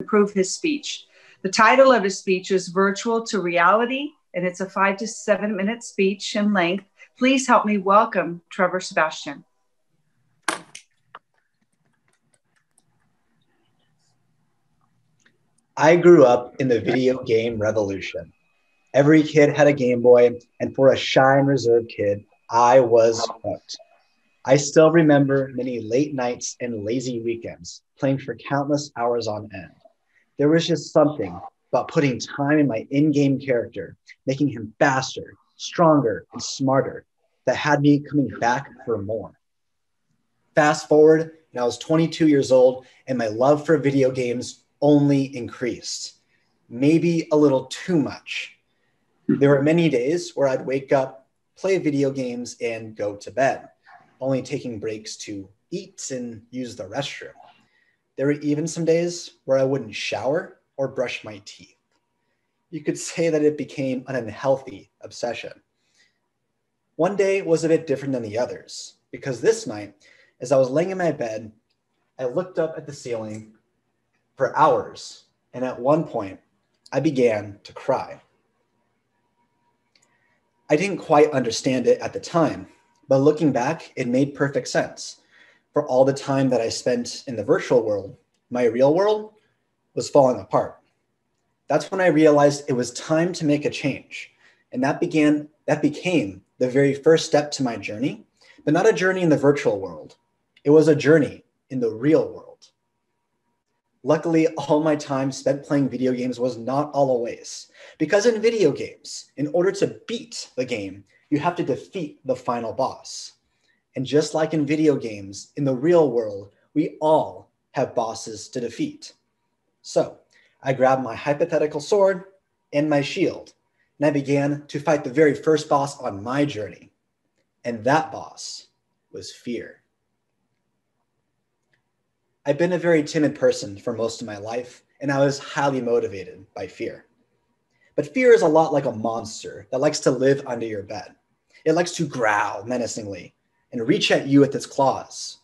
improve his speech. The title of his speech is Virtual to Reality, and it's a 5 to 7 minute speech in length. Please help me welcome Trevor Sebastian. I grew up in the video game revolution. Every kid had a Game Boy, and for a shy and reserved kid, I was hooked. I still remember many late nights and lazy weekends playing for countless hours on end. There was just something about putting time in my in-game character, making him faster, stronger, and smarter that had me coming back for more. Fast forward, and I was 22 years old, and my love for video games only increased, maybe a little too much. There were many days where I'd wake up, play video games, and go to bed, only taking breaks to eat and use the restroom. There were even some days where I wouldn't shower or brush my teeth. You could say that it became an unhealthy obsession. One day was a bit different than the others, because this night, as I was laying in my bed, I looked up at the ceiling for hours, and at one point, I began to cry. I didn't quite understand it at the time, but looking back, it made perfect sense. For all the time that I spent in the virtual world, my real world was falling apart. That's when I realized it was time to make a change. And that became the very first step to my journey, but not a journey in the virtual world. It was a journey in the real world. Luckily, all my time spent playing video games was not all a waste, because in video games, in order to beat the game, you have to defeat the final boss. And just like in video games, in the real world, we all have bosses to defeat. So I grabbed my hypothetical sword and my shield, and I began to fight the very first boss on my journey. And that boss was fear. I've been a very timid person for most of my life, and I was highly motivated by fear. But fear is a lot like a monster that likes to live under your bed. It likes to growl menacingly and reach at you with its claws.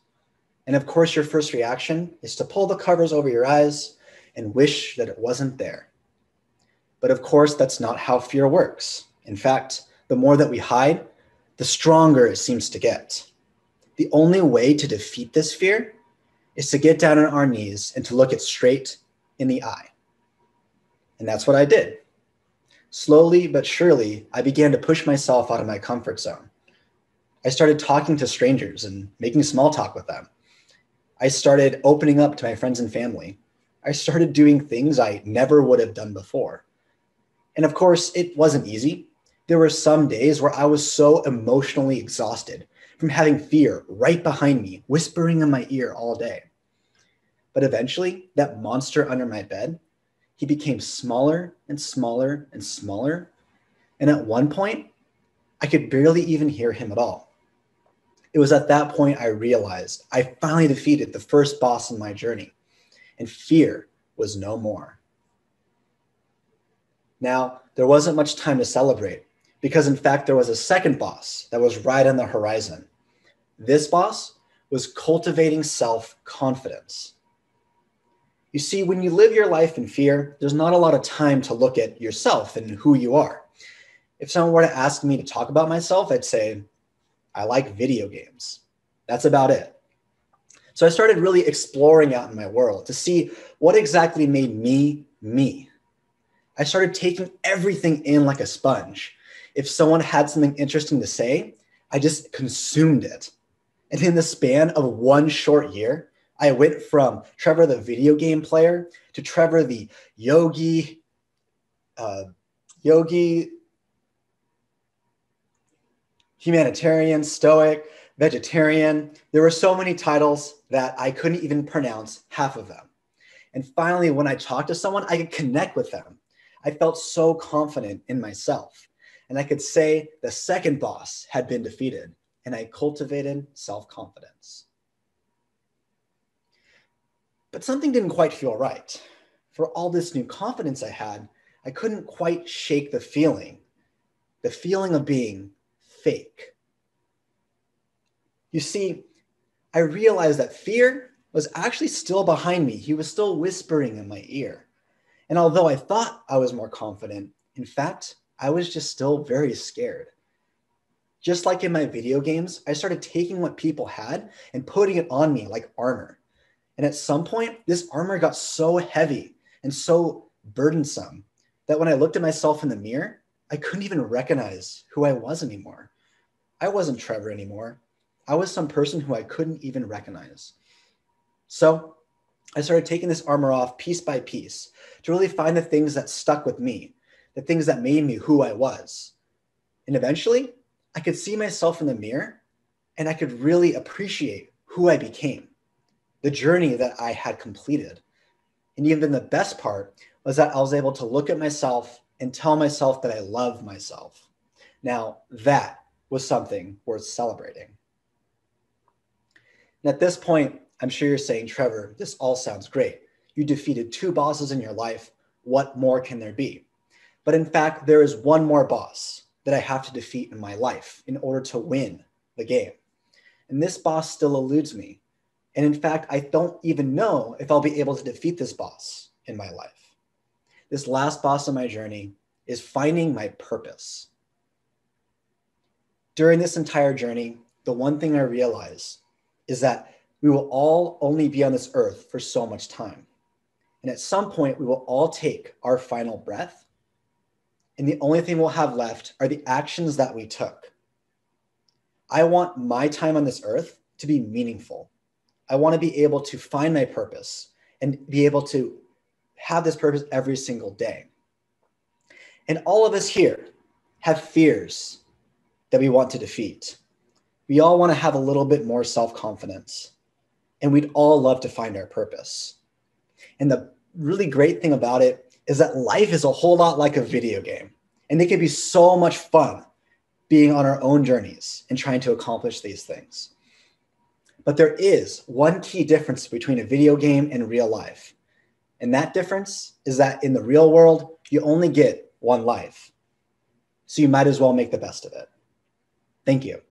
And of course, your first reaction is to pull the covers over your eyes and wish that it wasn't there. But of course, that's not how fear works. In fact, the more that we hide, the stronger it seems to get. The only way to defeat this fear is to get down on our knees and to look it straight in the eye. And that's what I did. Slowly but surely, I began to push myself out of my comfort zone. I started talking to strangers and making small talk with them. I started opening up to my friends and family. I started doing things I never would have done before. And of course, it wasn't easy. There were some days where I was so emotionally exhausted from having fear right behind me, whispering in my ear all day. But eventually, that monster under my bed, he became smaller and smaller and smaller. And at one point, I could barely even hear him at all. It was at that point I realized I finally defeated the first boss in my journey, and fear was no more. Now, there wasn't much time to celebrate, because in fact, there was a second boss that was right on the horizon. This boss was cultivating self-confidence. You see, when you live your life in fear, there's not a lot of time to look at yourself and who you are. If someone were to ask me to talk about myself, I'd say, I like video games. That's about it. So I started really exploring out in my world to see what exactly made me, me. I started taking everything in like a sponge. If someone had something interesting to say, I just consumed it. And in the span of one short year, I went from Trevor the video game player to Trevor the yogi, humanitarian, stoic, vegetarian. There were so many titles that I couldn't even pronounce half of them. And finally, when I talked to someone, I could connect with them. I felt so confident in myself. And I could say the second boss had been defeated, and I cultivated self-confidence. But something didn't quite feel right. For all this new confidence I had, I couldn't quite shake the feeling of being fake. You see, I realized that fear was actually still behind me. He was still whispering in my ear. And although I thought I was more confident, in fact, I was just still very scared. Just like in my video games, I started taking what people had and putting it on me like armor. And at some point, this armor got so heavy and so burdensome that when I looked at myself in the mirror, I couldn't even recognize who I was anymore. I wasn't Trevor anymore. I was some person who I couldn't even recognize. So I started taking this armor off piece by piece to really find the things that stuck with me, the things that made me who I was. And eventually, I could see myself in the mirror and I could really appreciate who I became, the journey that I had completed. And even the best part was that I was able to look at myself and tell myself that I love myself. Now, that was something worth celebrating. And at this point, I'm sure you're saying, Trevor, this all sounds great. You defeated 2 bosses in your life. What more can there be? But in fact, there is one more boss that I have to defeat in my life in order to win the game. And this boss still eludes me. And in fact, I don't even know if I'll be able to defeat this boss in my life. This last boss on my journey is finding my purpose. During this entire journey, the one thing I realize is that we will all only be on this earth for so much time. And at some point, we will all take our final breath. And the only thing we'll have left are the actions that we took. I want my time on this earth to be meaningful. I want to be able to find my purpose and be able to have this purpose every single day. And all of us here have fears that we want to defeat. We all want to have a little bit more self-confidence, and we'd all love to find our purpose. And the really great thing about it is that life is a whole lot like a video game, and it can be so much fun being on our own journeys and trying to accomplish these things. But there is one key difference between a video game and real life. And that difference is that in the real world, you only get one life. So you might as well make the best of it. Thank you.